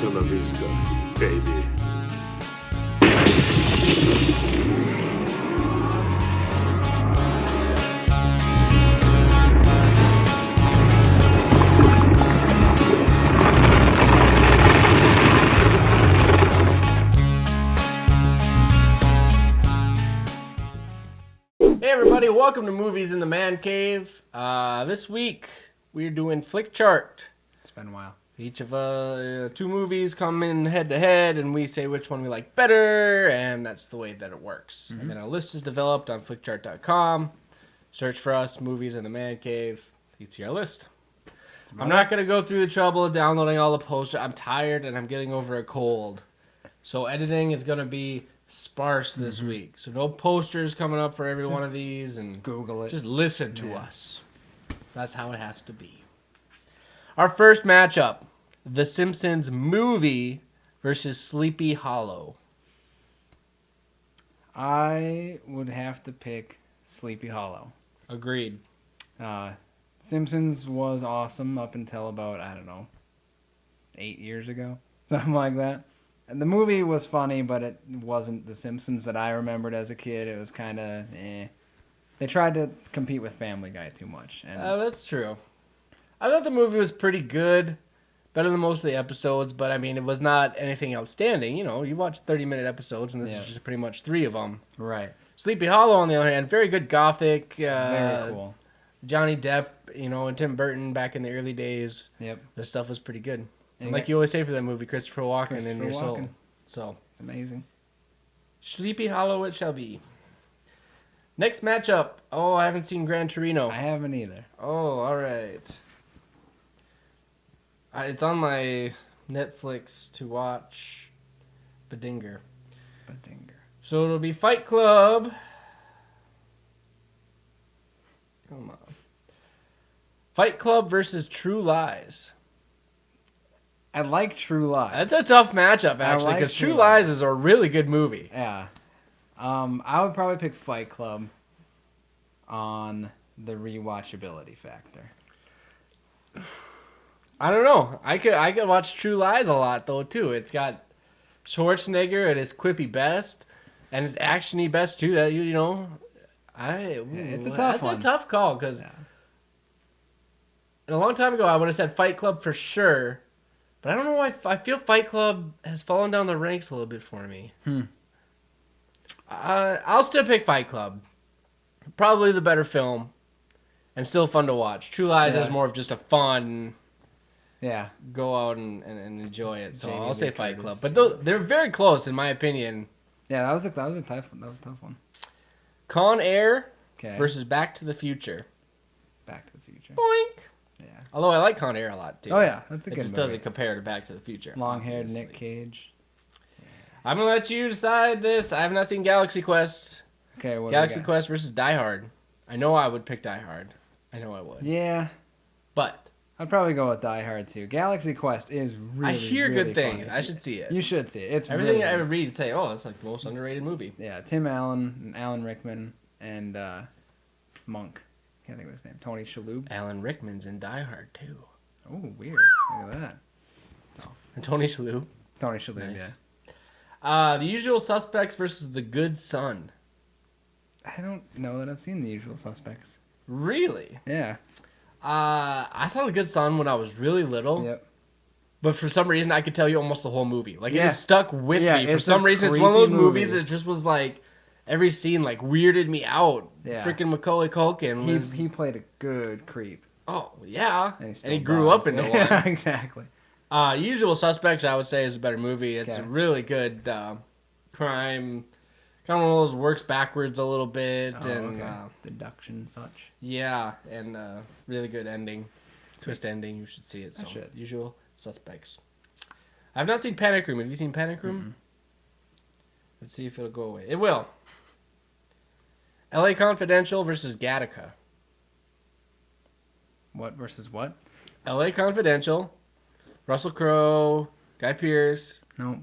Hasta la vista, baby. Hey everybody, welcome to Movies in the Mancave. This week we're doing Flickchart. It's been a while. Each of two movies come in head to head and we say which one we like better, and that's the way that it works. And then a list is developed on flickchart.com. Search for us, Movies in the Mancave. You see our list. I'm not going to go through the trouble of downloading all the posters. I'm tired and I'm getting over a cold. So editing is going to be sparse this week. So no posters coming up for every one of these, and Google it. Just listen to us. That's how it has to be. Our first matchup, The Simpsons movie versus Sleepy Hollow. I would have to pick Sleepy Hollow. Agreed. Simpsons was awesome up until about, 8 years ago. Something like that. And the movie was funny, but it wasn't The Simpsons that I remembered as a kid. It was kind of, They tried to compete with Family Guy too much. And That's true. I thought the movie was pretty good. Better than most of the episodes, but I mean, it was not anything outstanding. You know, you watch 30-minute episodes, and this is just pretty much 3 of them. Right. Sleepy Hollow, on the other hand, very good gothic. Very cool. Johnny Depp, and Tim Burton back in the early days. Yep. Their stuff was pretty good. And Yeah. like you always say for that movie, Christopher Walken in your soul. Walken. So It's amazing. Sleepy Hollow it shall be. Next matchup. Oh, I haven't seen Gran Torino. I haven't either. Oh, all right. It's on my Netflix to watch. Badinger. So it'll be Fight Club. Come on. Fight Club versus True Lies. I like True Lies. That's a tough matchup, actually, because True Lies is a really good movie. Yeah. I would probably pick Fight Club on the rewatchability factor. I don't know. I could watch True Lies a lot, though, too. It's got Schwarzenegger at his quippy best, and his actiony best, too. That it's a tough one. That's a tough call, because a long time ago, I would have said Fight Club for sure, but I don't know why. I feel Fight Club has fallen down the ranks a little bit for me. I'll still pick Fight Club. Probably the better film, and still fun to watch. True Lies is more of just a fun, go out and enjoy it. So Jamie I'll say Lee Fight Curtis. Club, but they're very close in my opinion. Yeah, that was a tough one. Con Air Okay. versus Back to the Future. Back to the Future. Boink. Yeah. Although I like Con Air a lot too. Oh yeah, that's a It good just movie. doesn't compare to Back to the Future. Long-haired obviously. Nick Cage. I'm gonna let you decide this. I have not seen Galaxy Quest. Okay, what Galaxy do we got? Quest versus Die Hard. I know I would pick Die Hard. I know I would. Yeah, But I'd probably go with Die Hard too. Galaxy Quest is really, I hear really good things. funny. I should see it. You should see it. It's Everything really I good. ever read say, oh, that's like the most underrated movie. Yeah, Tim Allen, and Alan Rickman, and Monk. Can't think of his name. Tony Shalhoub. Alan Rickman's in Die Hard too. Oh, weird. Look at that. And Tony Shalhoub. Tony Shalhoub. Nice. Yeah. The Usual Suspects versus The Good Son. I don't know that I've seen The Usual Suspects. Really? Yeah. I saw The Good Son when I was really little. Yep. But for some reason, I could tell you almost the whole movie. Like, it Yeah. just stuck with Yeah, me. For it's some a reason, it's one of those creepy movies movie. that just was like, every scene, like, weirded me out. Yeah. Freaking Macaulay Culkin was... He played a good creep. Oh, yeah. And And he grew up into Yeah, one. exactly. Usual Suspects, I would say, is a better movie. It's Okay. a really good crime. Kind of one of those works backwards a little bit. Oh, and okay. Deduction and such. yeah, and really good ending. Twist ending. You should see it. So, I should. Usual Suspects. I've not seen Panic Room. Have you seen Panic Room? Mm-mm. Let's see if it'll go away. It will. L.A. Confidential versus Gattaca. What versus what? L.A. Confidential. Russell Crowe. Guy Pearce. Nope.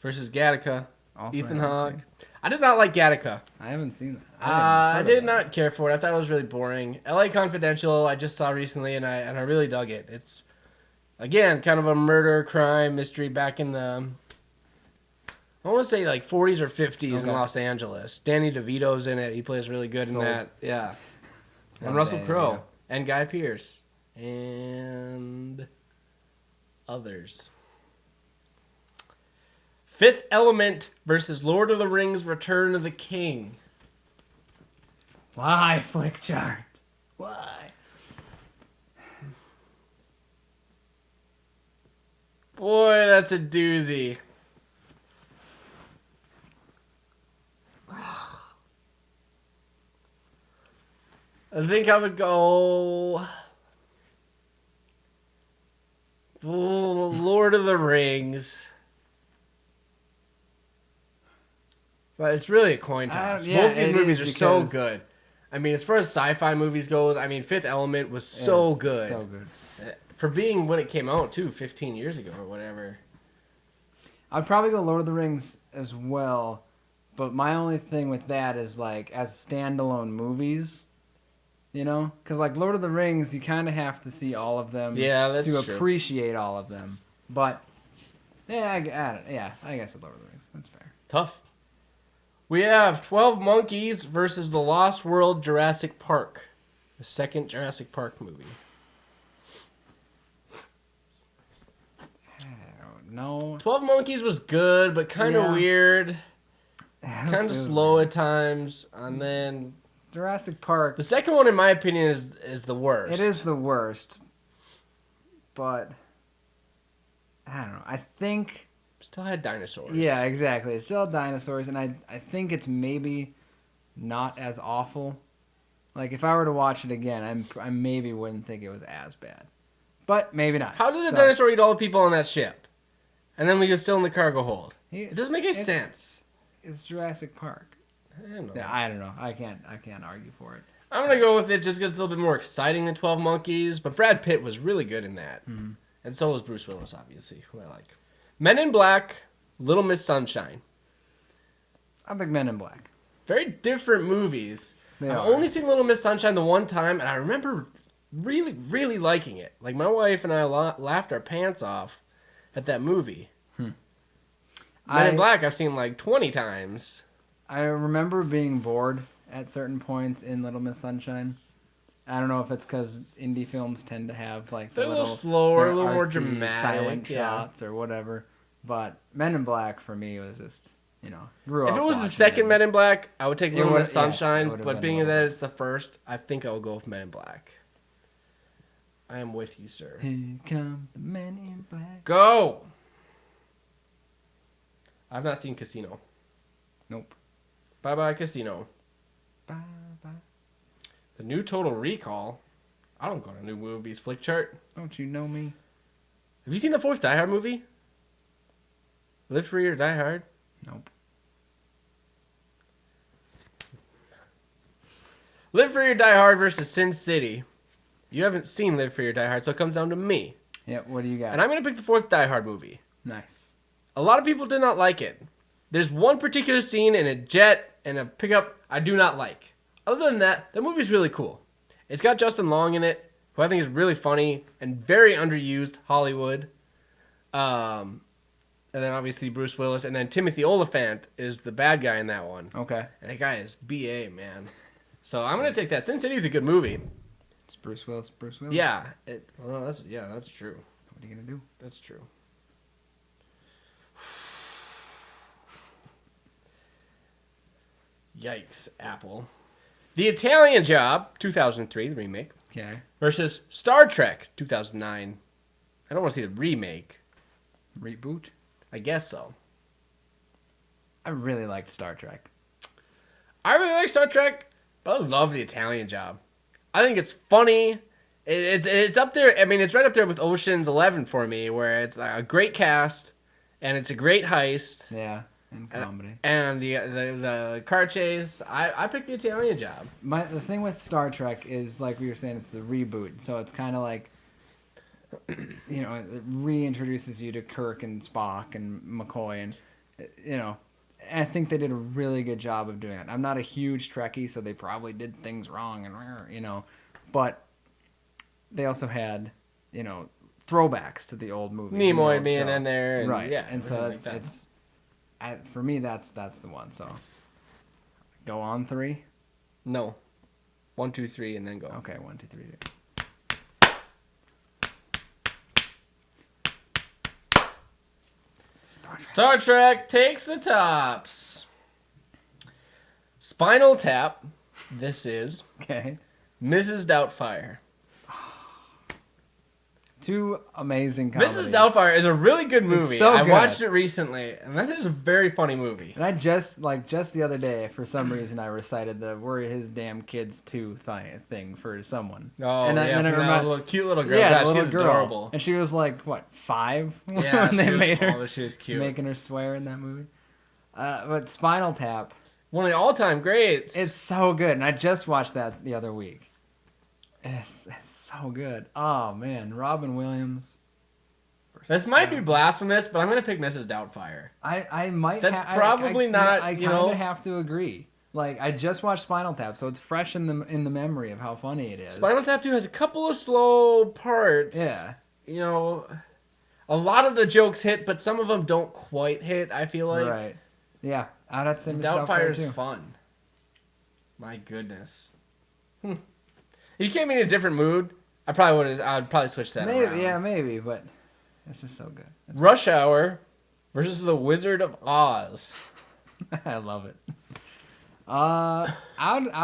Versus Gattaca. Also Ethan haven't Hawke. seen. I did not like Gattaca. I haven't seen that. I did not care for it. I thought it was really boring. L.A. Confidential, I just saw recently, and I really dug it. It's Again, kind of a murder, crime, mystery back in the, I want to say like 40s or 50s in Okay. Los Angeles. Danny DeVito's in it. He plays really good in Sold. that. Yeah. And Love Russell Danny Crowe. DeVito. And Guy Pearce. And others. Fifth Element versus Lord of the Rings Return of the King. Why, Flickchart? Why? Boy, that's a doozy. I think I would go Lord of the Rings. But it's really a coin toss. yeah, Both these it movies is are so because- good. I mean, as far as sci-fi movies goes, I mean, Fifth Element was so It's good. So good. For being when it came out, too, 15 years ago or whatever. I'd probably go Lord of the Rings as well, but my only thing with that is like as standalone movies, you know, because like Lord of the Rings, you kind of have to see all of them, Yeah, that's to true. appreciate all of them. But yeah, I guess Lord of the Rings. That's fair. Tough. We have 12 Monkeys versus The Lost World Jurassic Park. The second Jurassic Park movie. I don't know. 12 Monkeys was good, but kind of Yeah. weird. It Kind of was slow weird. at times. And then Jurassic Park. the second one, in my opinion, is the worst. It is the worst, but I don't know. I think. Still had dinosaurs. Yeah, exactly. It's still dinosaurs, and I think it's maybe not as awful. Like if I were to watch it again, I maybe wouldn't think it was as bad, but maybe not. How did the So, dinosaur eat all the people on that ship? And then we were still in the cargo hold. It doesn't make any it's- sense. It's Jurassic Park. I don't know. Yeah, I don't know. I can't argue for it. I'm gonna go with it just because it's a little bit more exciting than 12 Monkeys. But Brad Pitt was really good in that, Mhm. and so was Bruce Willis, obviously, who I like. Men in Black, Little Miss Sunshine. I think Men in Black. Very different movies. They I've are. only seen Little Miss Sunshine the one time, and I remember really, really liking it. Like my wife and I laughed our pants off at that movie. Men in Black, I've seen like 20 times. I remember being bored at certain points in Little Miss Sunshine. I don't know if it's because indie films tend to have like the They're a little slower, their a little more artsy, dramatic, silent yeah. shots or whatever. But Men in Black for me was just, grew up. If it was the watching second it. Men in Black, I would take It Little would- Miss yes, Sunshine. it would've But been being Little that Miss. it's the first, I think I'll go with Men in Black. I am with you, sir. Here come the Men in Black. Go! I've not seen Casino. Nope. Bye bye, Casino. Bye bye. The new Total Recall. I don't go to new movies. Flickchart. Don't you know me? Have you seen the fourth Die Hard movie? Live Free or Die Hard? Nope. Live Free or Die Hard versus Sin City. You haven't seen Live Free or Die Hard, so it comes down to me. Yep. What do you got? And I'm going to pick the fourth Die Hard movie. Nice. A lot of people did not like it. There's one particular scene in a jet and a pickup I do not like. Other than that, the movie's really cool. It's got Justin Long in it, who I think is really funny and very underused Hollywood. And then obviously Bruce Willis. And then Timothy Olyphant is the bad guy in that one. Okay. And that guy is BA, man. So I'm going to take that. Sin City's a good movie. It's Bruce Willis. Bruce Willis. Yeah. That's true. What are you gonna do? That's true. Yikes, Apple. The Italian Job, 2003, the remake, Okay. versus Star Trek, 2009. I don't want to see the remake. Reboot. I guess so. I really liked Star Trek. I really like Star Trek, but I love The Italian Job. I think it's funny. It's up there. I mean, it's right up there with Ocean's 11 for me, where it's a great cast, and it's a great heist. Yeah. And comedy. And the car chase, I picked The Italian Job. The thing with Star Trek is, like we were saying, it's the reboot. So it's kind of like, it reintroduces you to Kirk and Spock and McCoy. And, and I think they did a really good job of doing it. I'm not a huge Trekkie, so they probably did things wrong. But they also had, throwbacks to the old movies. Nimoy the old being show. in there, and right? Yeah, and so everything like that. for me that's the one. So go on 3. No, 1, 2, 3, and then go. Okay, 1, 2, 3. Star Trek takes the tops. Spinal Tap. This is Okay. Mrs. Doubtfire. 2 amazing comedies. Mrs. Doubtfire is a really good movie. so I good. watched it recently, and that is a very funny movie. And I just the other day, for some reason, I recited the "We're His Damn Kids 2" thing for someone. Oh, and yeah, then from that little, cute little girl. Yeah, God, the little she's girl. adorable. And she was like, what, 5? Yeah, when they she was made small, her, but she was cute. making her swear in that movie. But Spinal Tap, One of the all-time greats. it's so good. And I just watched that the other week. And it's so good. Oh, man. Robin Williams. This might be blasphemous, but I'm going to pick Mrs. Doubtfire. I might. That's probably not, I you kind know. of have to agree. Like I just watched Spinal Tap, so it's fresh in the memory of how funny it is. Spinal Tap 2 has a couple of slow parts. Yeah. You know, a lot of the jokes hit, but some of them don't quite hit, I feel like. Right. Yeah. I'd have to say Miss Doubtfire's too. fun. My goodness. You came in a different mood, I'd probably switch that Maybe, around. yeah, maybe, but it's just so good. Rush Hour versus The Wizard of Oz. I love it. I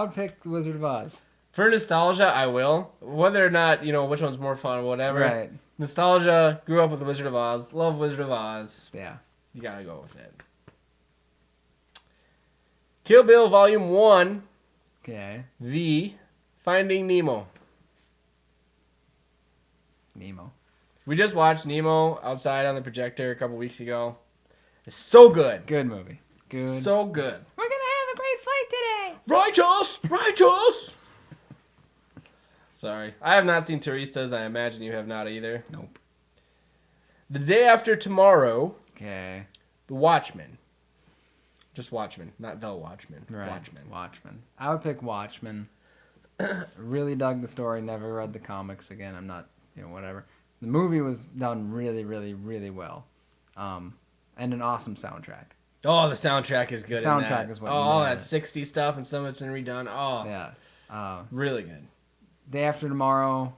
would pick Wizard of Oz. For nostalgia, I will. Whether or not, which one's more fun or whatever. Right. Nostalgia, grew up with The Wizard of Oz, love Wizard of Oz. Yeah. You gotta go with it. Kill Bill Volume 1, Okay. The Finding Nemo. Nemo. We just watched Nemo outside on the projector a couple weeks ago. It's so good. Good movie. Good. So good. We're gonna have a great flight today. Righteous! Righteous! Sorry. I have not seen Turistas. I imagine you have not either. Nope. The Day After Tomorrow, Okay. The Watchmen. Just Watchmen, not The Watchmen. Right. Watchmen. I would pick Watchmen. Really dug the story. Never read the comics again. I'm not, whatever. The movie was done really, really, really well, and an awesome soundtrack. Oh, the soundtrack is good. The soundtrack in that. is what all you that need. 60s stuff and some of it's been redone. Oh, Yeah. really good. Day After Tomorrow.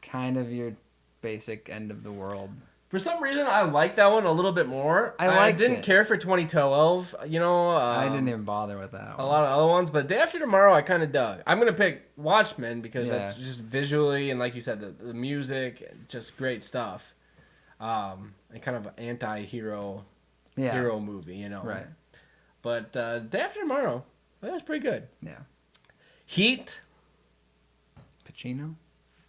Kind of your basic end of the world. For some reason, I like that one a little bit more. I didn't it. care for 2012. I didn't even bother with that one. A lot of other ones, but Day After Tomorrow, I kind of dug. I'm gonna pick Watchmen because Yeah. that's just visually and, like you said, the music, just great stuff. And kind of an anti-hero hero movie, Right. But Day After Tomorrow, that was pretty good. Yeah. Heat, Pacino.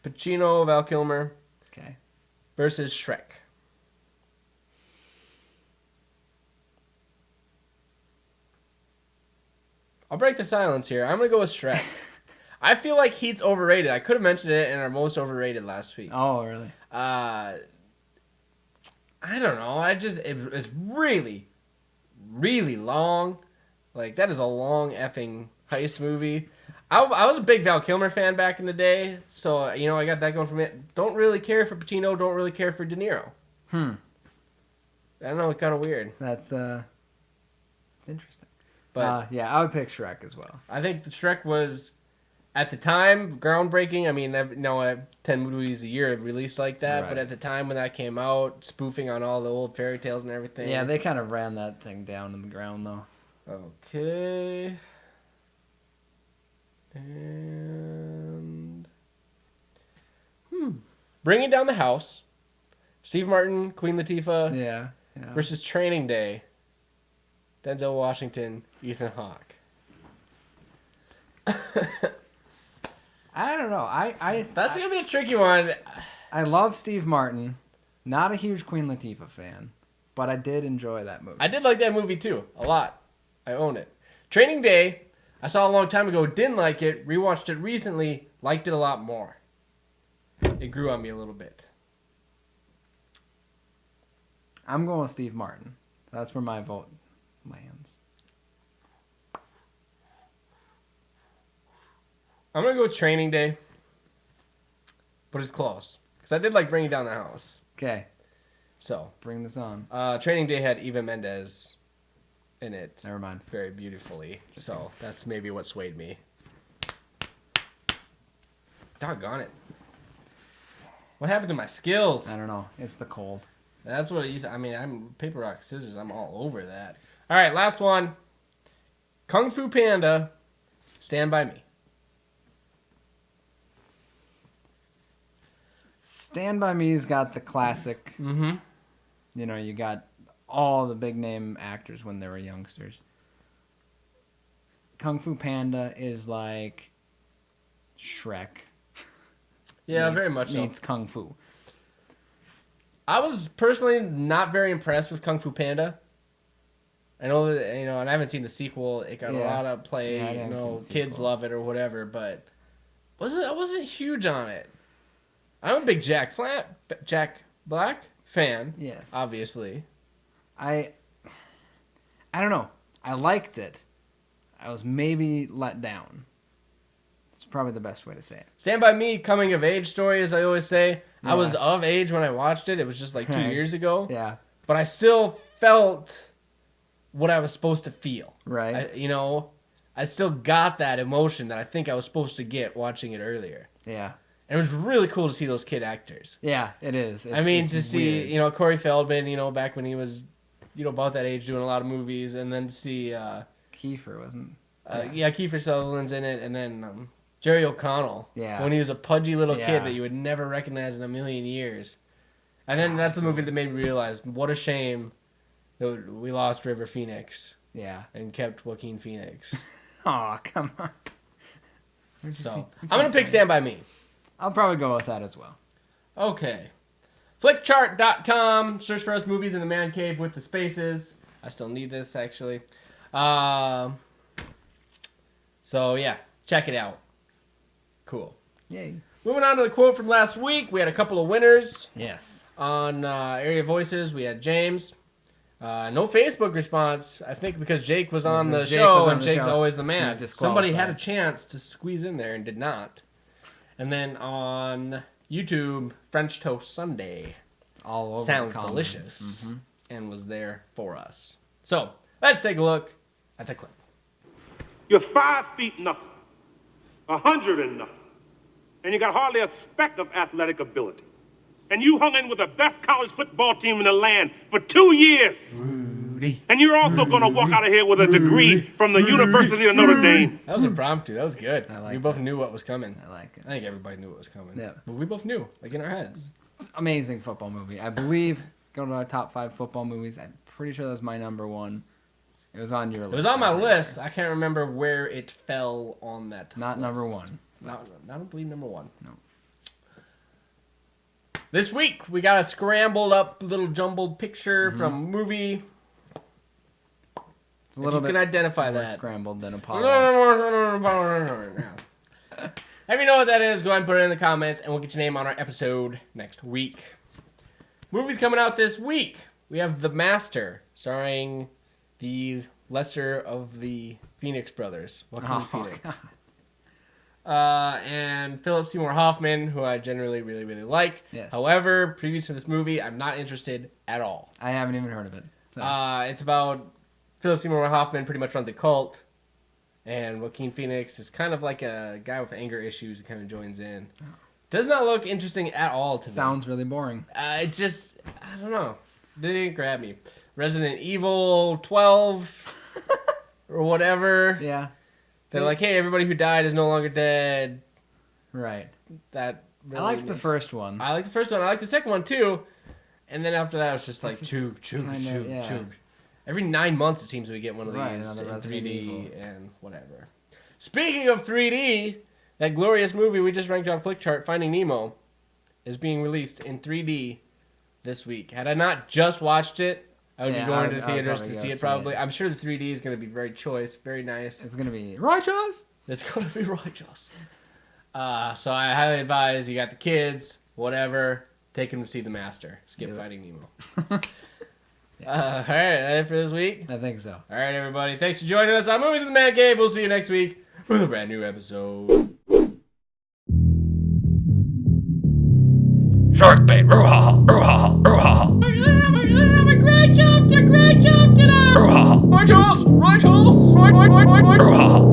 Pacino, Val Kilmer Okay. versus Shrek. I'll break the silence here. I'm gonna go with Shrek. I feel like Heat's overrated. I could have mentioned it in our most overrated last week. Oh, really? I don't know. It's really, really long. Like, that is a long effing heist movie. I was a big Val Kilmer fan back in the day, so I got that going from it. Don't really care for Pacino. Don't really care for De Niro. I don't know. It's kind of weird. That's interesting. But yeah, I would pick Shrek as well. I think the Shrek was, at the time, groundbreaking. I mean, 10 movies a year released like that, Right. but at the time when that came out, spoofing on all the old fairy tales and everything. Yeah, they kind of ran that thing down in the ground, though. Okay. And Bringing Down the House. Steve Martin, Queen Latifah Yeah. versus Training Day. Denzel Washington, Ethan Hawke. I don't know. That's gonna be a tricky one. I love Steve Martin. Not a huge Queen Latifah fan, but I did enjoy that movie. I did like that movie too, a lot. I own it. Training Day, I saw a long time ago, didn't like it, rewatched it recently, liked it a lot more. It grew on me a little bit. I'm going with Steve Martin. That's where my vote lands. I'm going to go with Training Day, but it's close. Because I did like Bringing Down the House. Okay, So, bring this on. Training Day had Eva Mendes in it Never mind. very beautifully. So, that's maybe what swayed me. Doggone it. What happened to my skills? I don't know. It's the cold. That's what it used to, I mean, I'm paper, rock, scissors. I'm all over that. All right, last one. Kung Fu Panda, Stand By Me. Stand By Me's got the classic. Mm-hmm. You know, you got all the big name actors when they were youngsters. Kung Fu Panda is like Shrek. Yeah, very much so. Meets Kung Fu. I was personally not very impressed with Kung Fu Panda. I know that, you know, and I haven't seen the sequel. It got a lot of play. Yeah, I you haven't know, seen the kids sequel. love it or whatever, but I wasn't huge on it. I'm a big Jack Black fan. Yes. Obviously. I don't know. I liked it. I was maybe let down. It's probably the best way to say it. Stand By Me, coming of age story, as I always say. Yeah. I was of age when I watched it. It was just like 2 Right. years ago. Yeah. But I still felt what I was supposed to feel. Right. I still got that emotion that I think I was supposed to get watching it earlier. Yeah. And it was really cool to see those kid actors. Yeah, it is. to It's see, weird. Corey Feldman, back when he was, about that age doing a lot of movies, and then to see, Kiefer wasn't. Kiefer Sutherland's in it, and then Jerry O'Connell. Yeah. When he was a pudgy little Yeah. kid that you would never recognize in a million years. And then that's the movie that made me realize what a shame that we lost River Phoenix Yeah. and kept Joaquin Phoenix. Oh, come on. So, I'm going to pick Stand By Me. I'll probably go with that as well. Okay. Flickchart.com. Search for us movies in the man cave with the spaces. I still need this, actually. So, yeah. Check it out. Cool. Yay. Moving on to the quote from last week. We had a couple of winners. Yes. On Area Voices, we had James. No Facebook response, I think because Jake was on the Jake show, was on and the Jake's show. always the He man. was Somebody had a disqualified. chance to squeeze in there and did not. And then on YouTube, French Toast Sunday All over sounds the comments. delicious Mhm. and was there for us. So, let's take a look at the clip. You're 5 feet nothing, 100 and nothing, and you got hardly a speck of athletic ability. And you hung in with the best college football team in the land for 2 years. Rudy. And you're also going to walk out of here with a degree from the University of Notre Dame. That was impromptu. That was good. I like we both that. knew what was coming. I like it. I think everybody knew what was coming. Yeah. But we both knew, like in our heads. Amazing football movie. I believe, going to our top 5 football movies, I'm pretty sure that was my number one. It was on your list. It was on my I'm pretty list. sure. I can't remember where it fell on that Not list. number one. Not, I don't believe number one. No. This week, we got a scrambled up little jumbled picture Mm-hmm. from movie. It's a little you bit can identify more that. scrambled than If Apollo. you know what that is, go ahead and put it in the comments, and we'll get your name on our episode next week. Movies coming out this week. We have The Master, starring the lesser of the Phoenix brothers, Joaquin Oh, Phoenix. God. And Philip Seymour Hoffman, who I generally really, really like. Yes. However, previous to this movie, I'm not interested at all. I haven't even heard of it. So. It's about Philip Seymour Hoffman pretty much runs a cult, and Joaquin Phoenix is kind of like a guy with anger issues that kind of joins in. Does not look interesting at all to me. Sounds really boring. It just, I don't know. They didn't grab me. Resident Evil 12 or whatever. Yeah. They're like, hey, everybody who died is no longer dead. Right. That really I liked the makes- first one. I like the first one. I like the second one too. And then after that, it was just like, This is choo. yeah. Every 9 months, it seems we get one of Right, these another in Resident 3D Evil. and whatever. Speaking of 3D, that glorious movie we just ranked on Flickchart, Finding Nemo, is being released in 3D this week. Had I not just watched it, I would Yeah, be going I to would- the I would theaters probably to go see it see probably. it. I'm sure the 3D is going to be very choice, very nice. It's gonna be righteous. It's going to be righteous. So I highly advise you got the kids, whatever, take them to see The Master. Skip Do it. Finding Nemo. All right, that it for this week. I think so. All right, everybody. Thanks for joining us on Movies in the Man Cave. We'll see you next week with a brand new episode. Shark bait. Ruhaha. Ruhaha. Ruhaha. A great job today. Ruhaha. Right, Charles. Right, Charles. Right. Ruhaha.